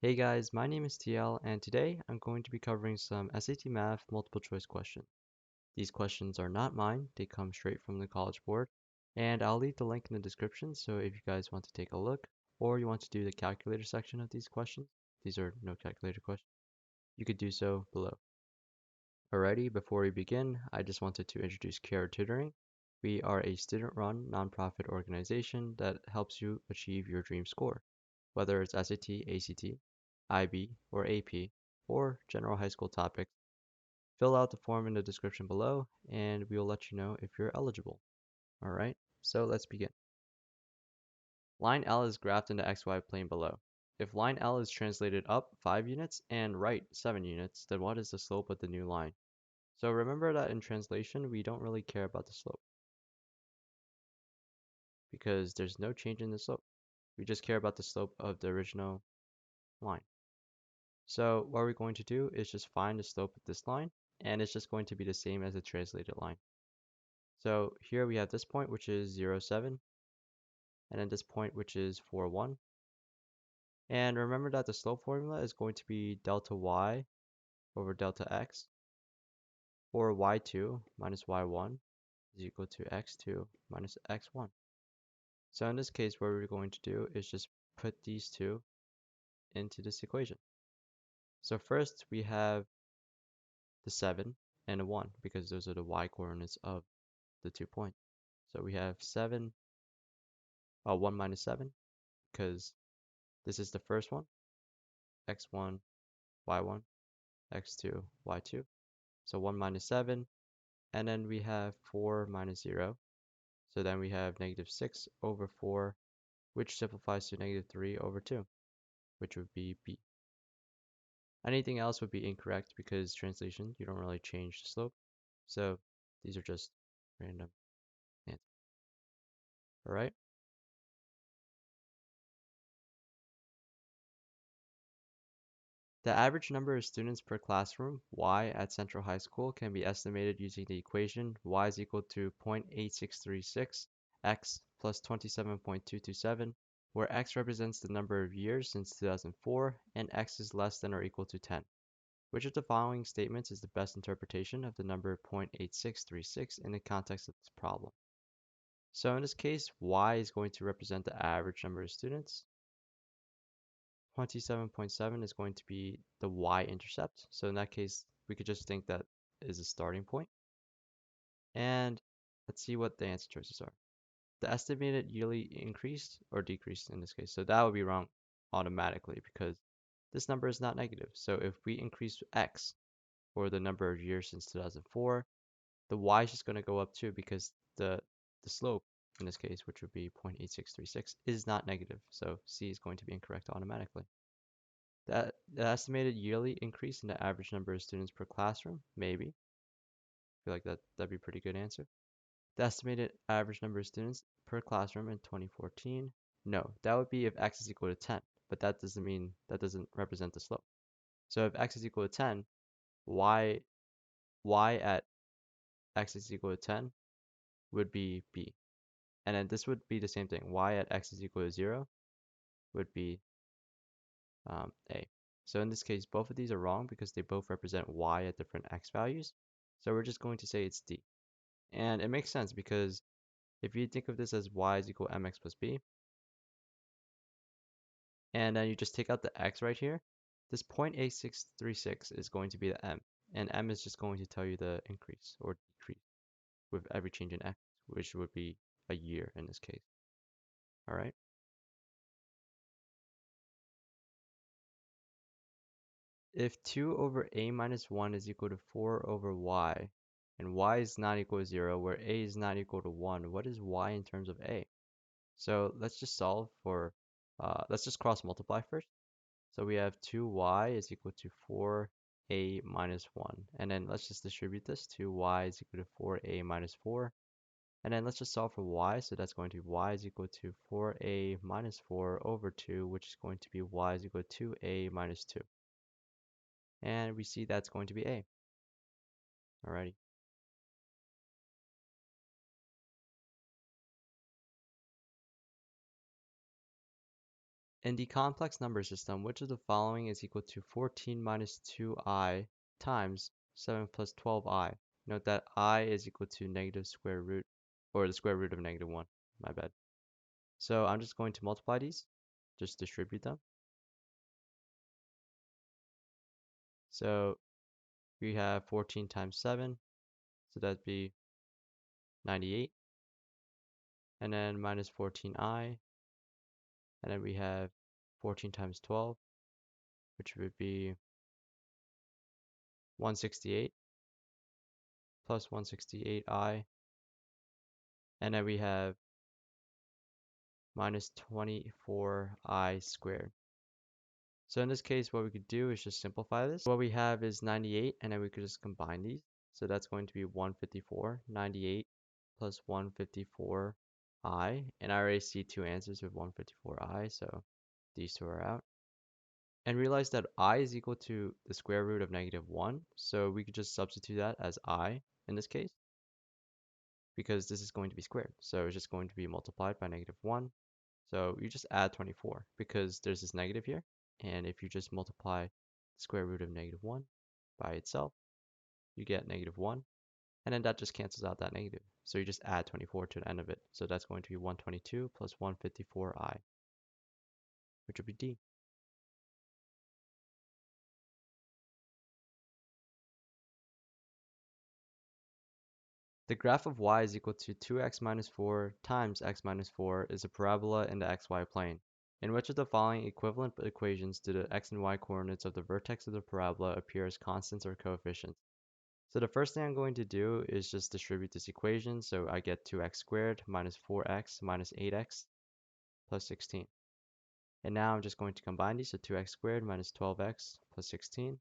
Hey guys, my name is TL, and today I'm going to be covering some SAT Math multiple choice questions. These questions are not mine, they come straight from the College Board, and I'll leave the link in the description, so if you guys want to take a look, or you want to do the calculator section of these questions, these are no calculator questions, you could do so below. Alrighty, before we begin, I just wanted to introduce Tutoring. We are a student-run nonprofit organization that helps you achieve your dream score, whether it's SAT, ACT, IB, or AP, or general high school topics. Fill out the form in the description below, and we will let you know if you're eligible. Alright, so let's begin. Line L is graphed in the xy plane below. If line L is translated up 5 units and right 7 units, then what is the slope of the new line? So remember that in translation, we don't really care about the slope because there's no change in the slope. We just care about the slope of the original line. So what we're going to do is just find the slope of this line, and it's just going to be the same as the translated line. So here we have this point, which is 0, 7, and then this point, which is 4, 1. And remember that the slope formula is going to be delta y over delta x, or y2 minus y1 is equal to x2 minus x1. So in this case, what we're going to do is just put these two into this equation. So first we have the 7 and a 1 because those are the y coordinates of the 2 points. So we have 1 minus 7 because this is the first one, x1, y1, x2, y2. So 1 minus 7, and then we have 4 minus 0. So then we have negative 6 over 4, which simplifies to negative 3 over 2, which would be b. Anything else would be incorrect because translation, you don't really change the slope. So these are just random answers. All right. The average number of students per classroom, y, at Central High School can be estimated using the equation y is equal to 0.8636 x plus 27.227, where x represents the number of years since 2004 and x is less than or equal to 10. Which of the following statements is the best interpretation of the number 0.8636 in the context of this problem? So in this case, y is going to represent the average number of students. 27.7 is going to be the y-intercept. So in that case, we could just think that is a starting point. And let's see what the answer choices are. The estimated yearly increase or decrease in this case. So that would be wrong automatically because this number is not negative. So if we increase x for the number of years since 2004, the y is just going to go up too because the slope in this case, which would be 0.8636, is not negative. So C is going to be incorrect automatically. The estimated yearly increase in the average number of students per classroom, maybe. I feel like that'd be a pretty good answer. The estimated average number of students per classroom in 2014, no, that would be if x is equal to 10, but that doesn't represent the slope. So if x is equal to 10, y at x is equal to 10 would be b. And then this would be the same thing. Y at x is equal to 0 would be a. So in this case, both of these are wrong because they both represent y at different x values. So we're just going to say it's d. And it makes sense because if you think of this as y is equal to mx plus b, and then you just take out the x right here, this 0.8636 is going to be the m. And m is just going to tell you the increase or decrease with every change in x, which would be a year in this case. All right. If 2 over a minus 1 is equal to 4 over y, and y is not equal to 0, where a is not equal to 1, what is y in terms of a? So let's just solve for, let's just cross multiply first. So we have 2y is equal to 4a minus 1. And then let's just distribute this. 2y is equal to 4a minus 4. And then let's just solve for y. So that's going to be y is equal to 4a minus 4 over 2, which is going to be y is equal to 2a minus 2. And we see that's going to be a. Alrighty. In the complex number system, which of the following is equal to 14 minus 2I times 7 plus 12I? Note that I is equal to negative square root, or the square root of negative 1. My bad. So I'm just going to multiply these, just distribute them. So we have 14 times 7, so that'd be 98. And then minus 14I, and then we have 14 times 12, which would be 168 plus 168I, and then we have minus 24I squared. So in this case, what we could do is just simplify this. What we have is 98, and then we could just combine these. So that's going to be 154, 98 plus 154I, and I already see two answers with 154I, so these two are out. And realize that I is equal to the square root of negative 1, so we could just substitute that as I in this case, because this is going to be squared. So it's just going to be multiplied by negative 1. So you just add 24 because there's this negative here. And if you just multiply the square root of negative 1 by itself, you get negative 1. And then that just cancels out that negative. So you just add 24 to the end of it. So that's going to be 122 plus 154I, which would be D. The graph of y is equal to 2x minus 4 times x minus 4 is a parabola in the xy plane. In which of the following equivalent equations do the x and y coordinates of the vertex of the parabola appear as constants or coefficients? So the first thing I'm going to do is just distribute this equation. So I get 2x squared minus 4x minus 8x plus 16. And now I'm just going to combine these. So 2x squared minus 12x plus 16.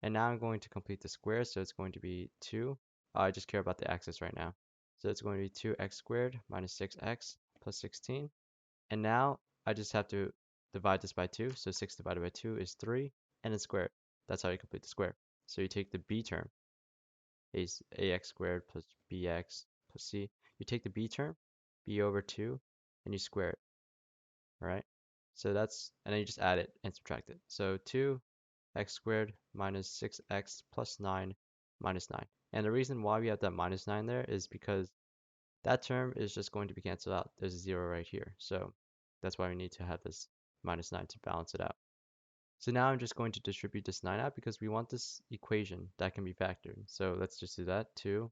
And now I'm going to complete the square. So it's going to be 2. I just care about the x's right now. So it's going to be 2x squared minus 6x plus 16. And now I just have to divide this by 2. So 6 divided by 2 is 3. And then square it. That's how you complete the square. So you take the b term, is ax squared plus bx plus c. You take the b term, b over 2, and you square it. All right? So that's, and then you just add it and subtract it. So 2x squared minus 6x plus 9 minus 9. And the reason why we have that minus 9 there is because that term is just going to be canceled out. There's a 0 right here. So that's why we need to have this minus 9 to balance it out. So now I'm just going to distribute this 9 out because we want this equation that can be factored. So let's just do that. 2x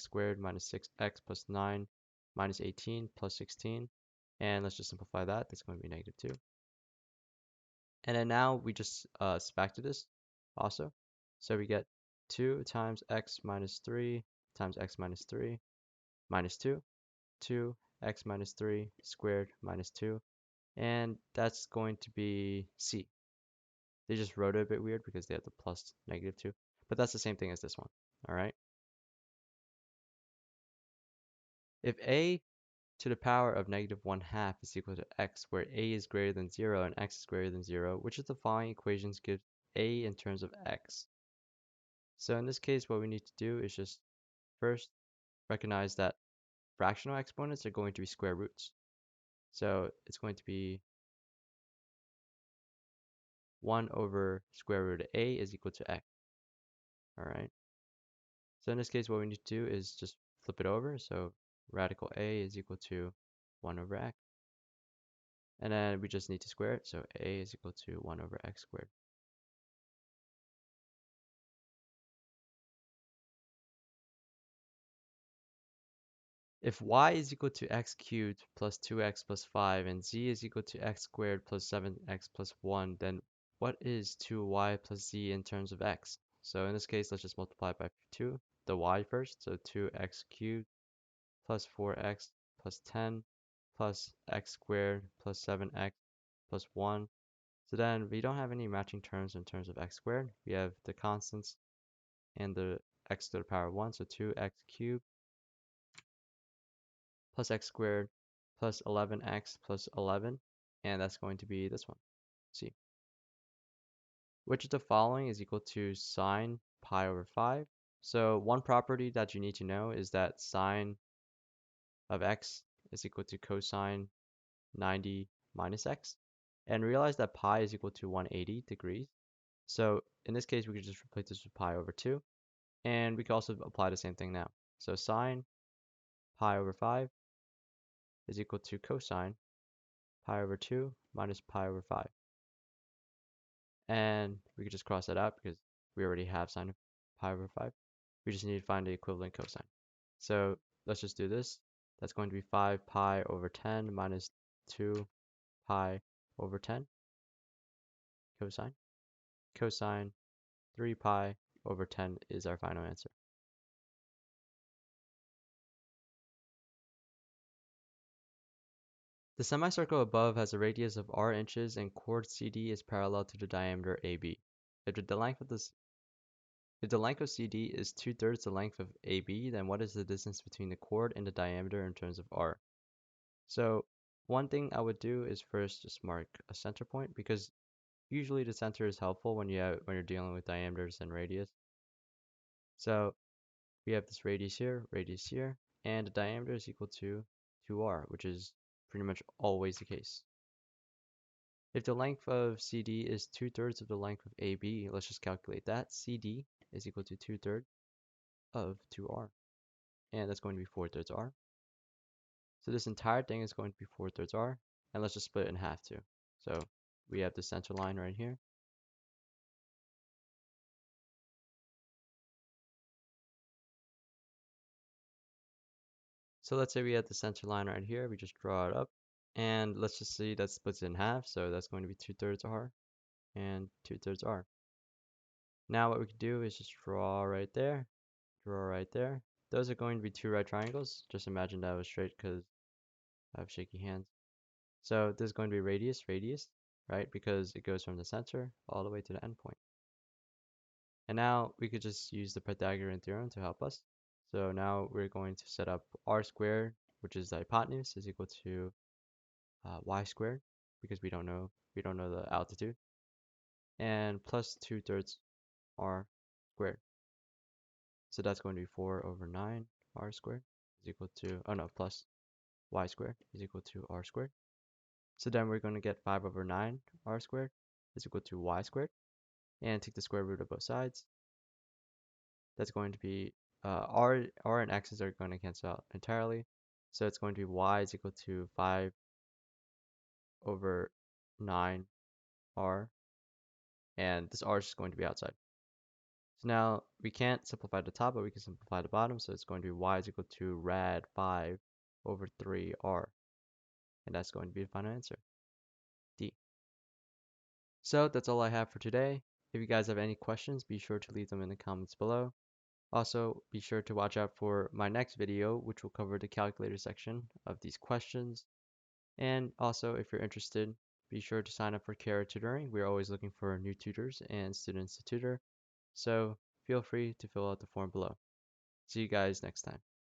squared minus 6x plus 9 minus 18 plus 16. And let's just simplify that. That's going to be negative 2. And then now we just factor this also. So we get 2 times x minus 3 times x minus 3 minus 2. 2x minus 3 squared minus 2. And that's going to be c. They just wrote it a bit weird because they have the plus negative 2. But that's the same thing as this one. All right. If a to the power of negative 1/2 is equal to x, where a is greater than 0 and x is greater than 0, which of the following equations give a in terms of x? So in this case, what we need to do is just first recognize that fractional exponents are going to be square roots. So it's going to be 1 over square root of a is equal to x. All right. So in this case, what we need to do is just flip it over. So radical a is equal to 1 over x. And then we just need to square it. So a is equal to 1 over x squared. If y is equal to x cubed plus 2x plus 5 and z is equal to x squared plus 7x plus 1, then what is 2y plus z in terms of x? So in this case, let's just multiply by 2, the y first. So 2x cubed plus 4x plus 10 plus x squared plus 7x plus 1. So then we don't have any matching terms in terms of x squared. We have the constants and the x to the power 1. So 2x cubed plus x squared plus 11x plus 11. And that's going to be this one, C. Which of the following is equal to sine pi over 5? So one property that you need to know is that sine of x is equal to cosine 90 minus x. And realize that pi is equal to 180 degrees. So in this case, we could just replace this with pi over 2. And we can also apply the same thing now. So sine pi over 5 is equal to cosine pi over 2 minus pi over 5. And we could just cross that out because we already have sine of pi over 5. We just need to find the equivalent cosine. So let's just do this. That's going to be 5 pi over 10 minus 2 pi over 10 cosine. Cosine 3 pi over 10 is our final answer. The semicircle above has a radius of r inches and chord CD is parallel to the diameter AB. If the length of CD is 2/3 the length of AB, then what is the distance between the chord and the diameter in terms of r? So one thing I would do is first just mark a center point because usually the center is helpful when you're dealing with diameters and radius. So we have this radius here, and the diameter is equal to 2r, which is pretty much always the case. If the length of CD is 2/3 of the length of AB, let's just calculate that. CD is equal to 2/3 of 2r, and that's going to be 4/3 r. So this entire thing is going to be 4/3 r, and let's just split it in half too. So we have the center line right here. So let's say we have the center line right here. We just draw it up, and let's just see that splits it in half. So that's going to be 2/3 r and 2/3 r. Now what we can do is just draw right there, draw right there. Those are going to be two right triangles. Just imagine that was straight because I have shaky hands. So this is going to be radius, right? Because it goes from the center all the way to the end point. And now we could just use the Pythagorean theorem to help us. So now we're going to set up r squared, which is the hypotenuse, is equal to y squared because we don't know the altitude, and plus 2/3 r squared. So that's going to be 4 over 9 r squared is equal to, oh no, plus y squared is equal to r squared. So then we're going to get 5 over 9 r squared is equal to y squared, and take the square root of both sides. That's going to be r and x's are going to cancel out entirely. So it's going to be y is equal to 5 over 9 r, and this r is just going to be outside. So now we can't simplify the top, but we can simplify the bottom. So it's going to be y is equal to rad 5 over 3r, and that's going to be the final answer, D. So that's all I have for today. If you guys have any questions, be sure to leave them in the comments below. Also, be sure to watch out for my next video, which will cover the calculator section of these questions. And also, if you're interested, be sure to sign up for Kara Tutoring. We're always looking for new tutors and students to tutor. So feel free to fill out the form below. See you guys next time.